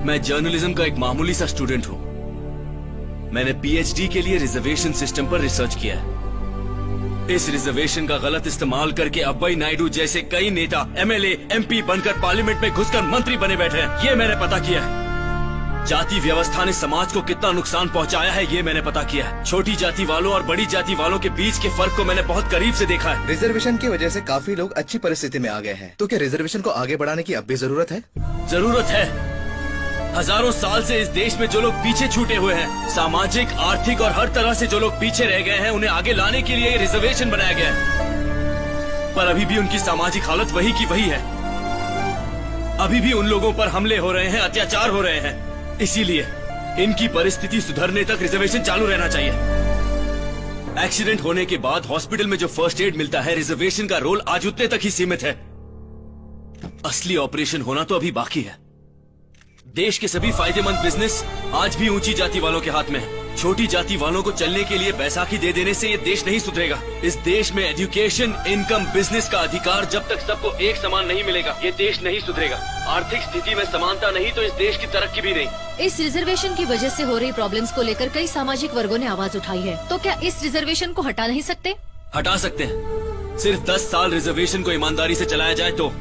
मैं जर्नलिज्म का एक मामूली सा स्टूडेंट हूँ। मैंने पीएचडी के लिए रिजर्वेशन सिस्टम पर रिसर्च किया है। इस रिजर्वेशन का गलत इस्तेमाल करके अब्बई नायडू जैसे कई नेता एमएलए एमपी बनकर पार्लियामेंट में घुसकर मंत्री बने बैठे हैं, ये मैंने पता किया है। जाति व्यवस्था ने समाज को कितना नुकसान पहुंचाया है, ये मैंने पता किया है। छोटी जाति वालों और बड़ी जाति वालों के बीच के फर्क को मैंने बहुत करीब से देखा है। रिजर्वेशन की वजह से काफी लोग अच्छी परिस्थिति में आ गए हैं, तो क्या रिजर्वेशन को आगे बढ़ाने की अब भी जरूरत है? जरूरत है। हजारों साल से इस देश में जो लोग पीछे छूटे हुए हैं, सामाजिक आर्थिक और हर तरह से जो लोग पीछे रह गए हैं, उन्हें आगे लाने के लिए रिजर्वेशन बनाया गया है। पर अभी भी उनकी सामाजिक हालत वही की वही है। अभी भी उन लोगों पर हमले हो रहे हैं, अत्याचार हो रहे हैं। इसीलिए इनकी परिस्थिति सुधरने तक रिजर्वेशन चालू रहना चाहिए। एक्सीडेंट होने के बाद हॉस्पिटल में जो फर्स्ट एड मिलता है, रिजर्वेशन का रोल आज उतने तक ही सीमित है। असली ऑपरेशन होना तो अभी बाकी है। देश के सभी फायदेमंद बिजनेस आज भी ऊंची जाति वालों के हाथ में है। छोटी जाति वालों को चलने के लिए बैसाखी दे देने से ये देश नहीं सुधरेगा। इस देश में एजुकेशन, इनकम, बिजनेस का अधिकार जब तक सबको एक समान नहीं मिलेगा, ये देश नहीं सुधरेगा। आर्थिक स्थिति में समानता नहीं तो इस देश की तरक्की भी नहीं। इस रिजर्वेशन की वजह से हो रही प्रॉब्लम्स को लेकर कई सामाजिक वर्गों ने आवाज उठाई है, तो क्या इस रिजर्वेशन को हटा नहीं सकते? हटा सकते हैं। सिर्फ 10 साल रिजर्वेशन को ईमानदारी से चलाया जाए तो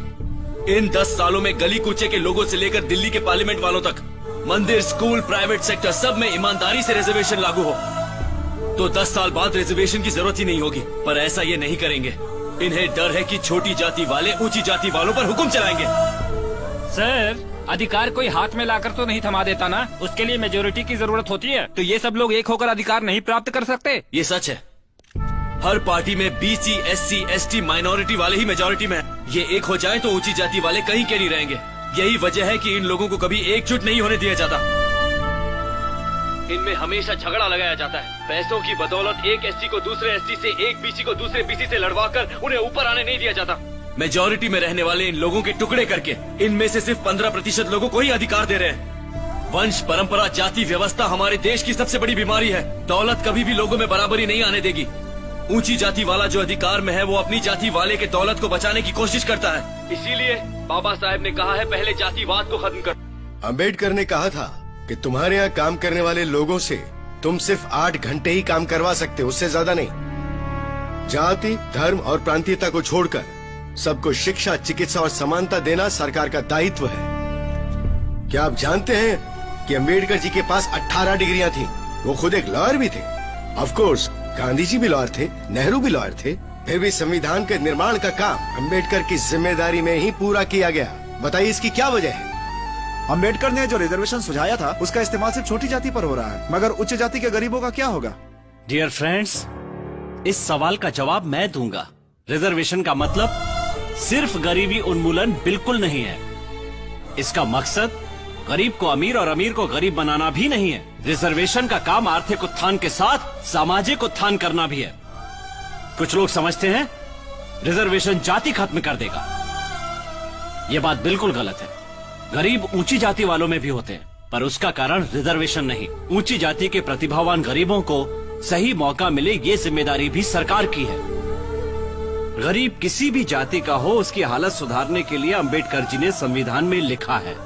इन 10 सालों में गली कूचे के लोगों से लेकर दिल्ली के पार्लियामेंट वालों तक, मंदिर, स्कूल, प्राइवेट सेक्टर सब में ईमानदारी से रिजर्वेशन लागू हो, तो 10 साल बाद रिजर्वेशन की जरूरत ही नहीं होगी। पर ऐसा ये नहीं करेंगे। इन्हें डर है कि छोटी जाति वाले ऊंची जाति वालों पर हुक्म चलाएंगे। सर, अधिकार कोई हाथ में लाकर तो नहीं थमा देता ना, उसके लिए मेजोरिटी की जरूरत होती है। तो ये सब लोग एक होकर अधिकार नहीं प्राप्त कर सकते? ये सच है। हर पार्टी में बीसी, एससी, एसटी, माइनॉरिटी वाले ही मेजोरिटी में है। ये एक हो जाए तो ऊंची जाति वाले कहीं के नहीं रहेंगे। यही वजह है कि इन लोगों को कभी एकजुट नहीं होने दिया जाता। इनमें हमेशा झगड़ा लगाया जाता है। पैसों की बदौलत एक एससी को दूसरे एससी से, एक बीसी को दूसरे बीसी से लड़वाकर उन्हें ऊपर आने नहीं दिया जाता। मेजोरिटी में रहने वाले इन लोगों के टुकड़े करके इनमें से सिर्फ 15% लोगों को ही अधिकार दे रहे हैं। वंश, परंपरा, जाति व्यवस्था हमारे देश की सबसे बड़ी बीमारी है। दौलत कभी भी लोगों में बराबरी नहीं आने देगी। ऊंची जाति वाला जो अधिकार में है, वो अपनी जाति वाले के दौलत को बचाने की कोशिश करता है। इसीलिए बाबा साहब ने कहा है, पहले जातिवाद को खत्म कर। अंबेडकर ने कहा था कि तुम्हारे यहाँ काम करने वाले लोगों से तुम सिर्फ 8 घंटे ही काम करवा सकते, उससे ज्यादा नहीं। जाति, धर्म और प्रांतीयता को छोड़कर सबको शिक्षा, चिकित्सा और समानता देना सरकार का दायित्व है। क्या आप जानते हैं कि अंबेडकर जी के पास 18 डिग्रियां थी? वो खुद एक लॉयर भी थे। ऑफ कोर्स गांधी जी भी लॉयर थे, नेहरू भी लॉयर थे। फिर भी संविधान के निर्माण का काम अंबेडकर की जिम्मेदारी में ही पूरा किया गया। बताइए इसकी क्या वजह है? अंबेडकर ने जो रिजर्वेशन सुझाया था, उसका इस्तेमाल सिर्फ छोटी जाति पर हो रहा है, मगर उच्च जाति के गरीबों का क्या होगा? डियर फ्रेंड्स, इस सवाल का जवाब मैं दूंगा। रिजर्वेशन का मतलब सिर्फ गरीबी उन्मूलन बिल्कुल नहीं है। इसका मकसद गरीब को अमीर और अमीर को गरीब बनाना भी नहीं है। रिजर्वेशन का काम आर्थिक उत्थान के साथ सामाजिक उत्थान करना भी है। कुछ लोग समझते हैं रिजर्वेशन जाति खत्म कर देगा। यह बात बिल्कुल गलत है। गरीब ऊंची जाति वालों में भी होते हैं, पर उसका कारण रिजर्वेशन नहीं। ऊंची जाति के प्रतिभावान गरीबों को सही मौका मिले, ये जिम्मेदारी भी सरकार की है। गरीब किसी भी जाति का हो, उसकी हालत सुधारने के लिए अंबेडकर जी ने संविधान में लिखा है।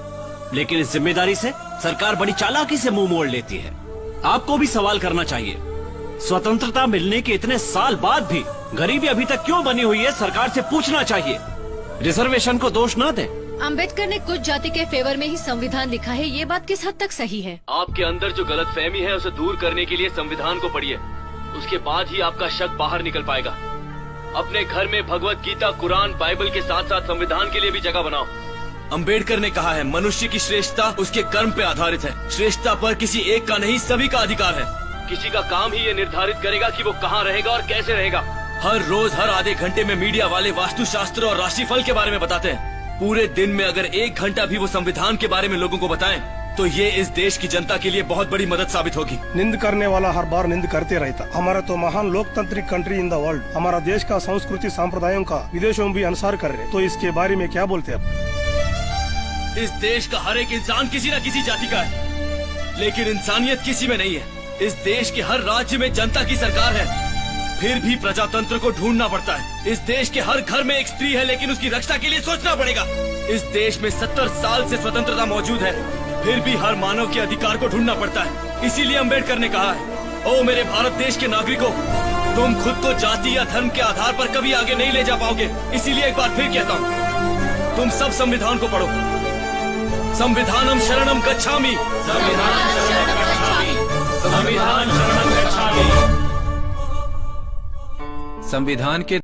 लेकिन इस जिम्मेदारी से सरकार बड़ी चालाकी से मुंह मोड़ लेती है। आपको भी सवाल करना चाहिए, स्वतंत्रता मिलने के इतने साल बाद भी गरीबी अभी तक क्यों बनी हुई है? सरकार से पूछना चाहिए। रिजर्वेशन को दोष न दें। अंबेडकर ने कुछ जाति के फेवर में ही संविधान लिखा है, ये बात किस हद तक सही है? आपके अंदर जो गलतफहमी है, उसे दूर करने के लिए संविधान को पढ़िए। उसके बाद ही आपका शक बाहर निकल पाएगा। अपने घर में भगवत गीता, कुरान, बाइबल के साथ साथ संविधान के लिए भी जगह बनाओ। अंबेडकर ने कहा है, मनुष्य की श्रेष्ठता उसके कर्म पे आधारित है। श्रेष्ठता पर किसी एक का नहीं, सभी का अधिकार है। किसी का काम ही ये निर्धारित करेगा कि वो कहाँ रहेगा और कैसे रहेगा। हर रोज हर आधे घंटे में मीडिया वाले वास्तुशास्त्र और राशिफल के बारे में बताते हैं। पूरे दिन में अगर 1 घंटा भी वो संविधान के बारे में लोगों को बताएं, तो ये इस देश की जनता के लिए बहुत बड़ी मदद साबित होगी। निंद करने वाला हर बार निंद करते रहता। हमारा तो महान लोकतांत्रिक कंट्री इन द वर्ल्ड, हमारा देश का संस्कृति संप्रदायों का विदेशों में भी अनुसार कर रहे, तो इसके बारे में क्या बोलते हैं? इस देश का हर एक इंसान किसी न किसी जाति का है, लेकिन इंसानियत किसी में नहीं है। इस देश के हर राज्य में जनता की सरकार है, फिर भी प्रजातंत्र को ढूंढना पड़ता है। इस देश के हर घर में एक स्त्री है, लेकिन उसकी रक्षा के लिए सोचना पड़ेगा। इस देश में 70 साल से स्वतंत्रता मौजूद है, फिर भी हर मानव के अधिकार को ढूंढना पड़ता है। इसीलिए अम्बेडकर ने कहा है, ओ मेरे भारत देश के नागरिकों, तुम खुद को जाति या धर्म के आधार पर कभी आगे नहीं ले जा पाओगे। इसीलिए एक बार फिर कहता हूँ, तुम सब संविधान को पढ़ो। संविधानम शरणम गच्छामि। संविधान शरणम गच्छामि। संविधान शरणम गच्छामि। संविधान के